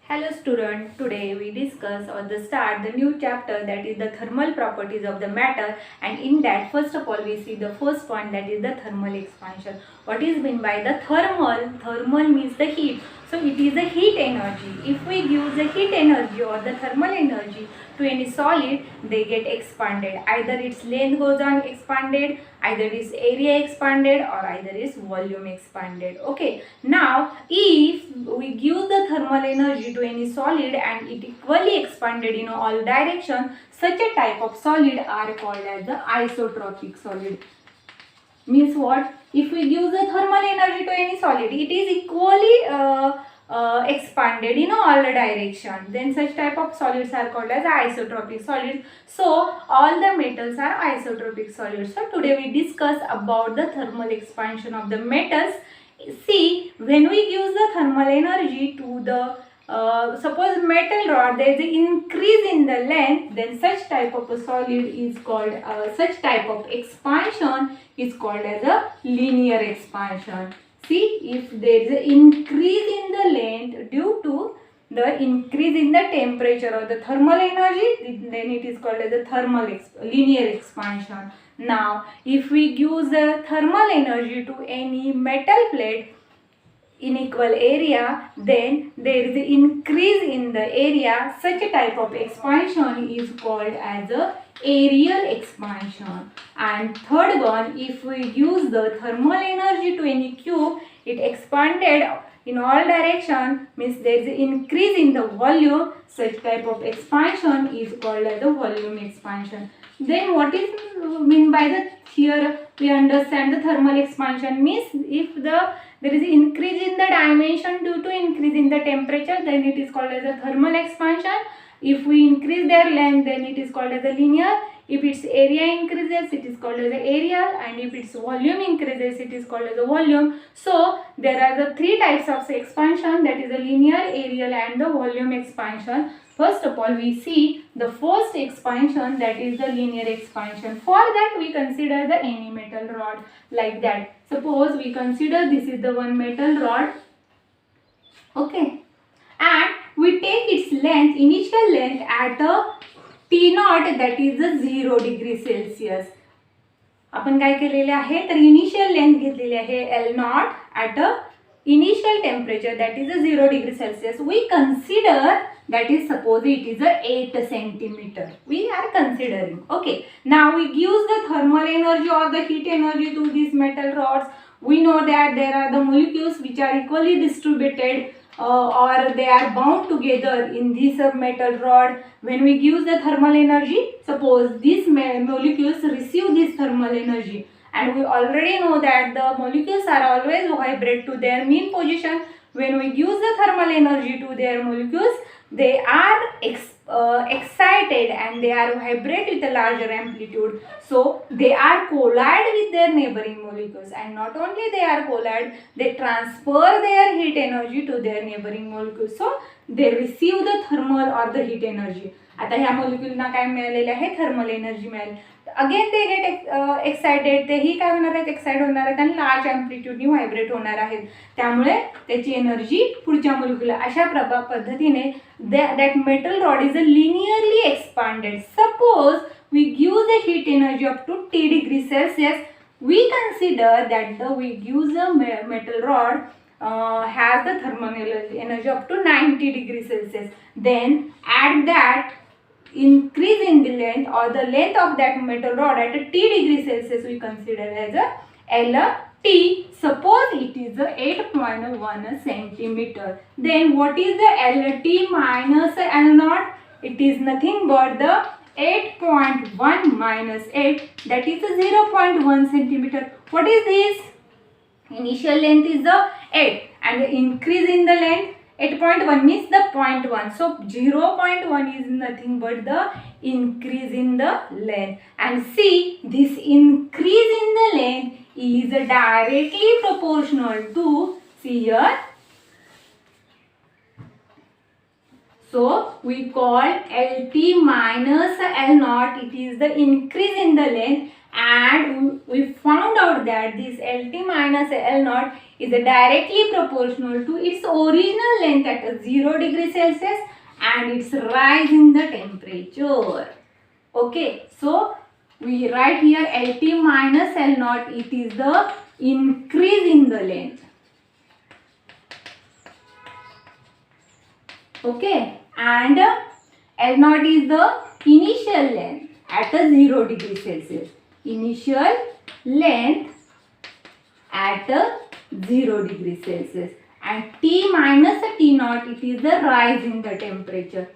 Hello student, today we discuss or the start the new chapter, that is the thermal properties of the matter, and in that first of all we see the first point, that is the thermal expansion. What is meant by the thermal? Thermal means the heat. So it is the heat energy. If we use the heat energy or the thermal energy to any solid, they get expanded. Either its length goes on expanded, either its area expanded, or either its volume expanded. Okay. Now if we give the thermal energy to any solid and it equally expanded in all direction, such a type of solid are called as the isotropic solid. Means what? If we give the thermal energy to any solid, it is equally expanded in all the direction, then such type of solids are called as isotropic solids. So all the metals are isotropic solids. So today we discuss about the thermal expansion of the metals. See, when we use the thermal energy to the suppose metal rod, there is an increase in the length, then such type of a solid is called such type of expansion is called as a linear expansion. See, if there is an increase in the length due to the increase in the temperature or the thermal energy, then it is called as a linear expansion. Now, if we use the thermal energy to any metal plate in equal area, then there is an increase in the area. Such a type of expansion is called as a aerial expansion. And third one, if we use the thermal energy to any cube, it expanded in all direction, means there is an increase in the volume. Such type of expansion is called as a volume expansion. Then what is mean by the, here we understand the thermal expansion means if there is increase in the dimension due to increase in the temperature, then it is called as a thermal expansion. If we increase their length, then it is called as a linear. If its area increases, it is called as a aerial, and if its volume increases, it is called as a volume. So there are the three types of expansion, that is a linear, aerial, and the volume expansion. First of all, we see the first expansion, that is the linear expansion. For that we consider the any metal rod like that. Suppose we consider this is the one metal rod, okay, and we take its length, initial length at a T0, that is the 0 degree Celsius. आपण काय केलेले आहे, तर initial length घेतलेली आहे L0 at a initial temperature, that is a 0 degree Celsius. We consider that is, suppose it is a 8 centimeter. We are considering. Okay. Now we use the thermal energy or the heat energy to these metal rods. We know that there are the molecules which are equally distributed or they are bound together in this metal rod. When we use the thermal energy, suppose these molecules receive this thermal energy, and we already know that the molecules are always vibrate to their mean position. When we use the thermal energy to their molecules, they are excited and they are vibrate with a larger amplitude. So they are collide with their neighboring molecules, and not only they are collide, they transfer their heat energy to their neighboring molecules. So they receive the thermal or the heat energy. आता ह्या मोलिक्युलना काय मिळालेले आहे, thermal energy मिळाली. Again ते get excited, तेही काय होणार आहेत, एक्साइट होणार आहेत आणि लार्ज अँप्लिट्यूडनी व्हायब्रेट होणार आहेत. त्यामुळे त्याची एनर्जी पुढच्या मोलिक्युलला अशा पद्धतीने that metal rod is a linearly expanded. Suppose we give the heat energy up to T degree Celsius, we consider that we give the metal rod has the thermal energy up to 90 degree Celsius. Then at that increase in the length or the length of that metal rod at a T degree Celsius, we consider as a LT. Suppose it is a 8.1 centimeter. Then what is the LT minus L0? It is nothing but the 8.1 minus 8, that is a 0.1 centimeter. What is this? Initial length is the 8 and the increase in the length 8.1 means the 0.1. So 0.1 is nothing but the increase in the length. And see, this increase in the length is directly proportional to, see here. So we call LT minus L0, it is the increase in the length, and we found out that this LT minus L0 is directly proportional to its original length at 0 degree Celsius and its rise in the temperature. Okay, so we write here LT minus L naught. It is the increase in the length. Okay, and L naught is the initial length at a 0 degree Celsius. Initial length at a 0 degree Celsius. And T minus T naught, it is the rise in the temperature.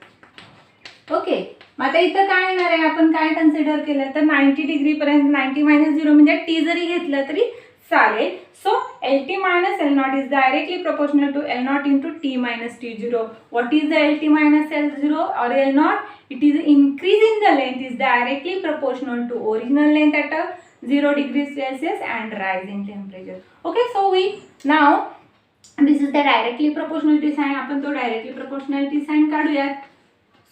Okay, मग आता इथं काय येणार आहे, आपण काय consider केलं तर 90 degree पर्यंत 90 मायनस 0 म्हणजे T जरी घेतलं तरी चालेल. सो LT minus L naught is directly proportional to L naught into T minus T0. What is the LT minus L0 or L naught? It is increase in the length is directly proportional to original length at a 0 degree Celsius and rise in temperature. Okay, so we now this is the directly proportionality sign. आपण तो directly proportionality sign काढूयात.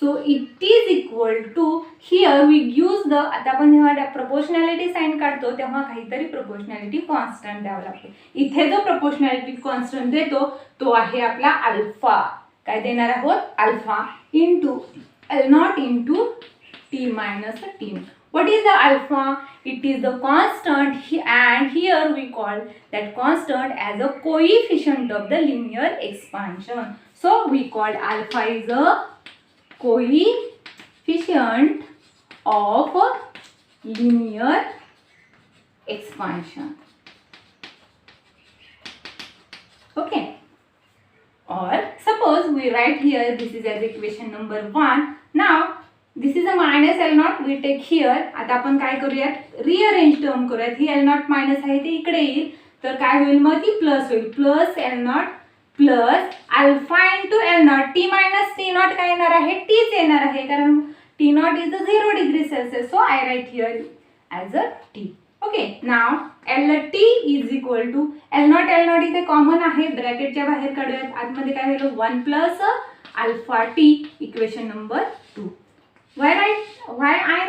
So it is equal to, here we use the, आता आपण जेव्हा proportionality sign काढतो तेव्हा काहीतरी proportionality constant द्यावा लागतो. इथे जो proportionality constant देतो तो आहे आपला अल्फा. काय देणार आहोत, alpha into L naught into T minus T. What is the alpha? It is the constant and here we call that constant as a coefficient of the linear expansion. So we call alpha is a coefficient of linear expansion. Okay, or suppose we write here this is as equation number 1. Now this is a minus L naught we take here. आता आपण काय करूयात, rearrange term करूयात. ही L naught minus आहे ते इकडे येईल तर काय होईल, मग ती प्लस होईल. Plus L naught plus alpha into L naught. T minus T naught काय येणार आहे, Tच येणार आहे कारण T naught is the 0 degree Celsius. So I write here as a T. Okay, now LT is equal to L naught इथे common आहे, ब्रॅकेटच्या बाहेर काढूयात. आतमध्ये काय होईल, 1 plus alpha T, equation number 2. Why I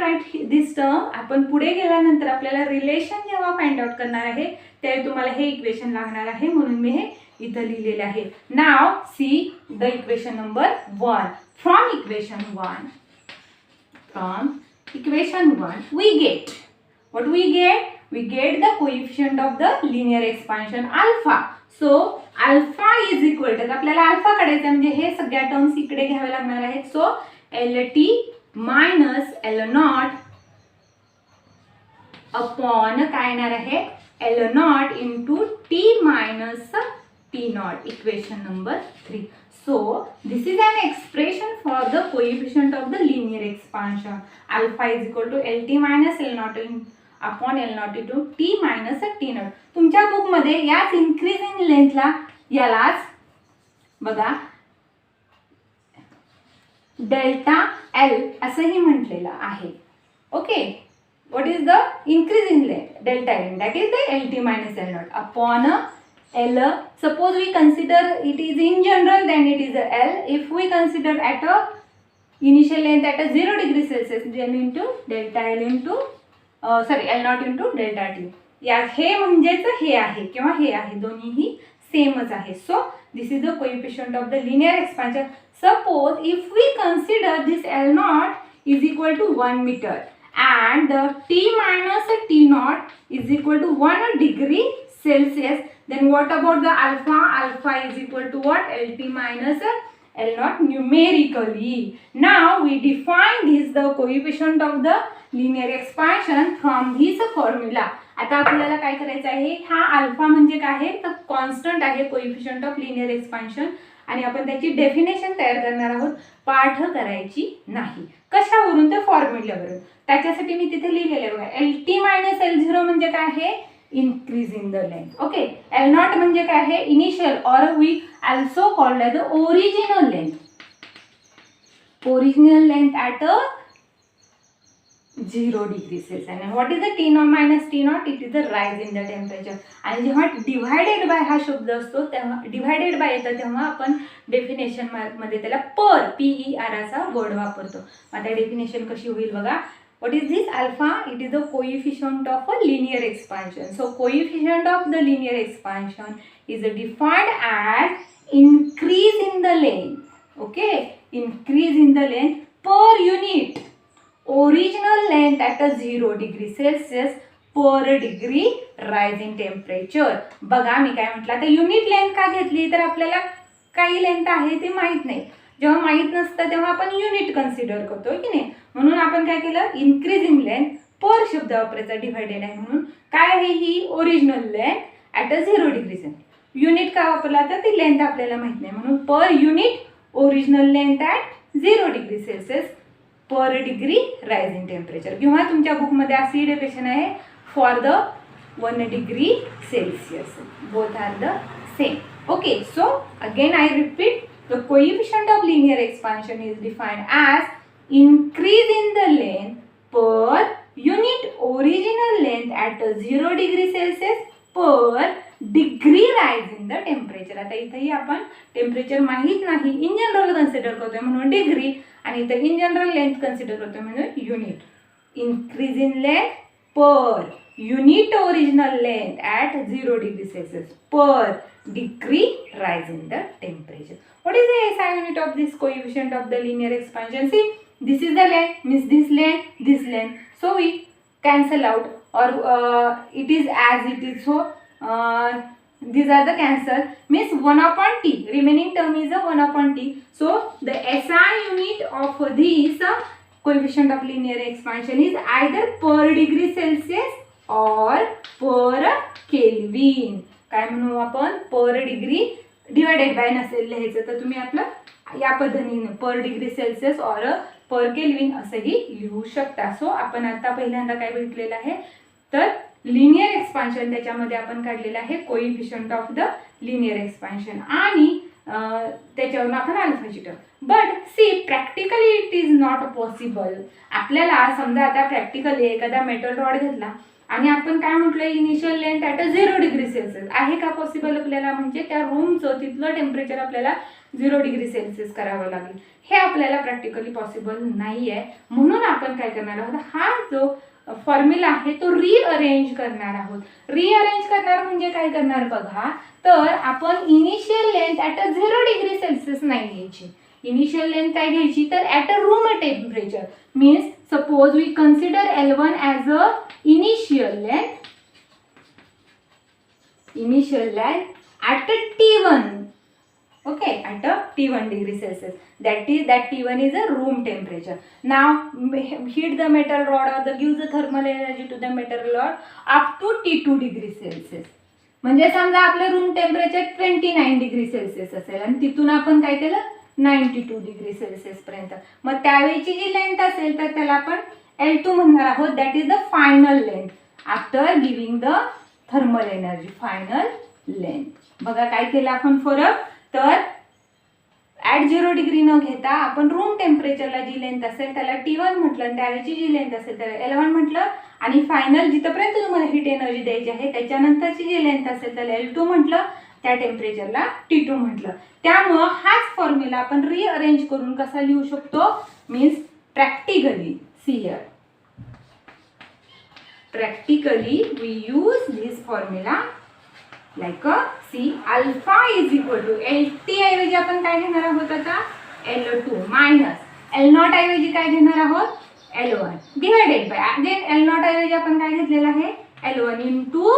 write this term? आपण पुढे गेल्यानंतर आपल्याला रिलेशन जेव्हा फाइंड आउट करणार आहे त्यावेळी तुम्हाला हे इक्वेशन लागणार आहे, म्हणून मी हे इथं लिहिलेले आहे. Now see the equation number 1. From equation 1 we get what we get the coefficient of the linear expansion alpha. So alpha is equal to, आपल्याला अल्फा काढायचा म्हणजे हे सगळ्या टर्म्स इकडे घ्यावे लागणार आहेत. सो LT minus L naught upon काय येणार आहे, L naught into T minus T naught, equation number 3. So this is an expression for the coefficient of the linear expansion. Alpha is equal to LT minus L naught upon L naught into T minus T naught. तुमच्या book मध्ये याच increase in लेंथला यालाच बघा delta L असंही म्हटलेलं आहे. Okay, what is the increase in length, delta L, that is the LT minus L naught upon L. Suppose we consider it is in general, then it is a L. If we consider at a initial length at a 0 degree Celsius, then into delta L into L naught into delta T. या हे म्हणजेच हे आहे किंवा हे आहे, दोन्हीही सेमच आहे. सो this is the coefficient of the linear expansion. Suppose if we consider this L naught is equal to 1 meter and the T minus T naught is equal to 1 degree Celsius, then what about the alpha? Alpha is equal to what? LT minus L naught numerically. Now we define this the coefficient of the linear expansion from this formula. आता आपल्याला काय करायचं आहे, हा alpha म्हणजे काय आहे तर कॉन्स्टंट आहे, कोएफिशिएंट ऑफ लिनियर एक्सपान्शन, आणि आपण त्याची डेफिनेशन तयार करणार आहोत, पाठ करायची नाही. कशावरून, तर फॉर्म्युल्यावरून. त्याच्यासाठी मी तिथे लिहिलेले आहे बघा, LT मायनस L0 म्हणजे काय आहे, increase in the length. Okay, L nought म्हणजे काय आहे, इनिशियल और we also called the original length. Original length at a 0 degree Celsius. And what is the T naught minus T naught? It is the rise in the temperature. आणि जेव्हा divided by हा शब्द असतो तेव्हा divided by येतं तेव्हा आपण definition मध्ये त्याला पर PER असा वर्ड वापरतो. आता डेफिनेशन कशी होईल बघा, What is this alpha? It is the coefficient of a linear expansion. So coefficient of the linear expansion is defined as increase in the length. Okay, increase in the length per unit original length at a 0 degree Celsius per degree rise in temperature. बघा मी काय म्हटलं, आता unit length का घेतली तर आपल्याला काही length आहे ते माहित नाही. जेव्हा माहित नसतं तेव्हा आपण युनिट कन्सिडर करतो की नाही. म्हणून आपण काय केलं, इन्क्रीज इन लेंथ पर शब्द वापरायचा डिवायडेड आहे म्हणून काय आहे ही original length at a 0 degree Celsius. Unit का वापरला तर ती लेंथ आपल्याला माहित नाही म्हणून per unit original length at 0 degree Celsius per degree rise in temperature. किंवा तुमच्या बुकमध्ये अशी डेफिनेशन आहे for the 1 degree Celsius. Both are the same. Okay, so again I repeat, the coefficient of linear expansion is defined as increase in the length per unit original length at 0 degree Celsius per degree rise in the temperature. आता इथेही आपण temperature माहीत नाही, in general consider करतोय म्हणून degree, आणि इथे in general length consider करतोय म्हणून युनिट. इन्क्रीज इन लेंथ पर unit original length at 0 degree Celsius per degree rise in the temperature. What is the SI unit of this coefficient of the linear expansion? See, this is the length, means this length. So we cancel out, or it is as it is. So these are the cancel, means 1 upon t. Remaining term is a 1 upon t. So the SI unit of this coefficient of linear expansion is either per degree Celsius और पर kelvin. काय म्हणू आपण, पर degree divided by नसेल लिहायचं तर तुम्ही आपलं या पद्धतीने पर डिग्री सेल्सियस और पर केल्विन असंही लिहू शकता. सो आपण आता पहिल्यांदा काय बघितलेलं आहे तर लिनियर एक्सपान्शन, त्याच्यामध्ये आपण काढलेलं आहे coefficient of the linear expansion आणि त्याच्यावरून आपण अल्फाची term. But see practically it is not possible. आपल्याला समजा आता प्रॅक्टिकली एखादा मेटल रॉड घेतला आणि आपण काय म्हटलं initial length at 0 degree Celsius आहे का पॉसिबल आपल्याला, म्हणजे त्या रूमचं तिथलं टेम्परेचर आपल्याला 0 डिग्री सेल्सियस करावं लागेल. हे आपल्याला प्रॅक्टिकली पॉसिबल नाही आहे. म्हणून आपण काय करणार आहोत, हा जो फॉर्म्युला आहे तो रिअरेंज करणार आहोत. रिअरेंज करणार म्हणजे काय करणार बघा, तर आपण initial length at 0 degree Celsius नाही घ्यायची. इनिशियल लेंथ काय घ्यायची तर at a room temperature. Means suppose we consider L1 as a initial length at a T1. Okay, at a T1 degree Celsius. That T1 is a room temperature. Now heat the metal rod or give the thermal energy to the metal rod up to T2 degree Celsius. म्हणजे समजा आपलं room temperature 29 degree Celsius असेल आणि तिथून आपण काय केलं 92 degree Celsius पर्यंत. मग त्यावेळीची जी लेंथ असेल तर त्याला आपण L2 म्हणणार आहोत. That is the final length after giving the thermal energy. Final length. बघा काय केलं आपण फरक, तर ॲट 0 डिग्री न घेता आपण रूम टेम्परेचरला जी लेंथ असेल त्याला T1 म्हटलं आणि त्यावेळीची जी लेंथ असेल त्याला L1 म्हटलं आणि फायनल जिथपर्यंत तुम्हाला हीट एनर्जी द्यायची आहे त्याच्यानंतरची जी लेंथ असेल त्याला L2 म्हटलं, त्या टेम्परेचरला T2 म्हटलं. त्यामुळं हाच फॉर्म्युला आपण रिअरेंज करून कसा लिहू शकतो, means practically. See here, practically we use this formula like a see alpha is equal to LT ऐवजी आपण काय घेणार आहोत आता L2 मायनस L0 ऐवजी काय घेणार आहोत L1 divided by again L0 ऐवजी आपण काय घेतलेलं आहे L1 into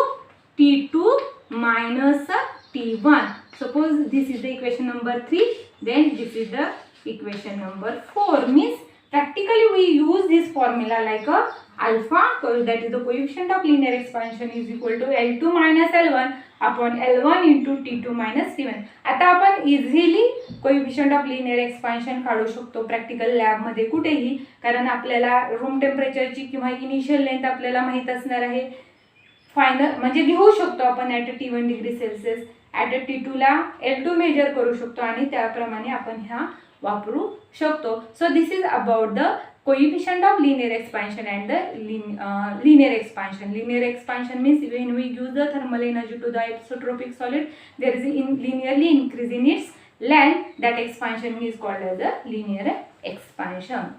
T2 minus T1. Suppose this is the equation number 3, then this is the equation number 4. Means practically we use this formula like a alpha, that is the coefficient of linear expansion is equal to L2 minus L1 upon L1 into T2 minus T1. आता आपण easily coefficient of linear expansion काढू शकतो practical lab मध्ये कुठेही, कारण आपल्याला room टेम्परेचरची किंवा initial length आपल्याला माहित असणार आहे. फायनल म्हणजे घेऊ शकतो आपण at T1 degree Celsius, at T2 ला L2 मेजर करू शकतो आणि त्याप्रमाणे आपण ह्या वापरू शकतो. So this is about the coefficient of linear expansion and the linear expansion. Linear expansion means when we use the thermal energy to the isotropic solid, there is a linearly increase in its length. That expansion is called as a linear expansion.